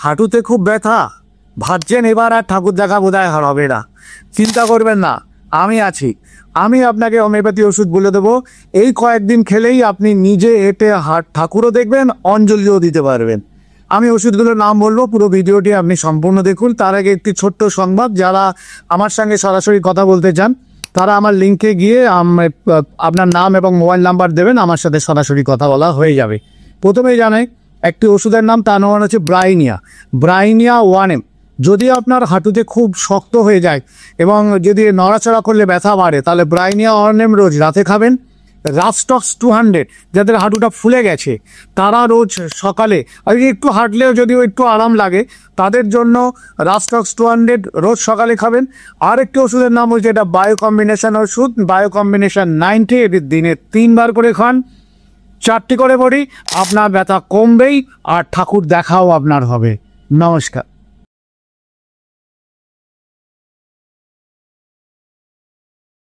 হাঁটুতে খুব ব্যথা, ভাবছেন এবার আর ঠাকুর দেখা বোধহয় হবে না, চিন্তা করবেন না, আমি আছি। আমি আপনাকে হোমিওপ্যাথি ওষুধ বলে দেবো, এই কয়েকদিন খেলেই আপনি নিজে এটে ঠাকুরও দেখবেন, অঞ্জলিও দিতে পারবেন। আমি ওষুধগুলোর নাম বলবো, পুরো ভিডিওটি আপনি সম্পূর্ণ দেখুন। তার আগে একটি ছোট্ট সংবাদ, যারা আমার সঙ্গে সরাসরি কথা বলতে চান তারা আমার লিঙ্কে গিয়ে আপনার নাম এবং মোবাইল নাম্বার দেবেন, আমার সাথে সরাসরি কথা বলা হয়ে যাবে। প্রথমেই জানাই একটি ওষুধের নাম, তার নাম হচ্ছে ব্রাইনিয়া 1M। যদি আপনার হাঁটুতে খুব শক্ত হয়ে যায় এবং যদি নড়াচড়া করলে ব্যথা বাড়ে, তাহলে ব্রাইনিয়া 1M রোজ রাতে খাবেন। রাস্টক্স 200, যাদের হাঁটুটা ফুলে গেছে তারা রোজ সকালে আর একটু হাঁটলেও যদিও একটু আরাম লাগে, তাদের জন্য রাস্টক্স 200 রোজ সকালে খাবেন। আর একটি ওষুধের নাম হচ্ছে, এটা বায়ো কম্বিনেশন ওষুধ, বায়ো কম্বিনেশন 90। এটি দিনে 3 বার করে খান, 4টি করে বড়ি, আপনার ব্যথা কমবেই আর ঠাকুর দেখাও আপনার হবে। নমস্কার।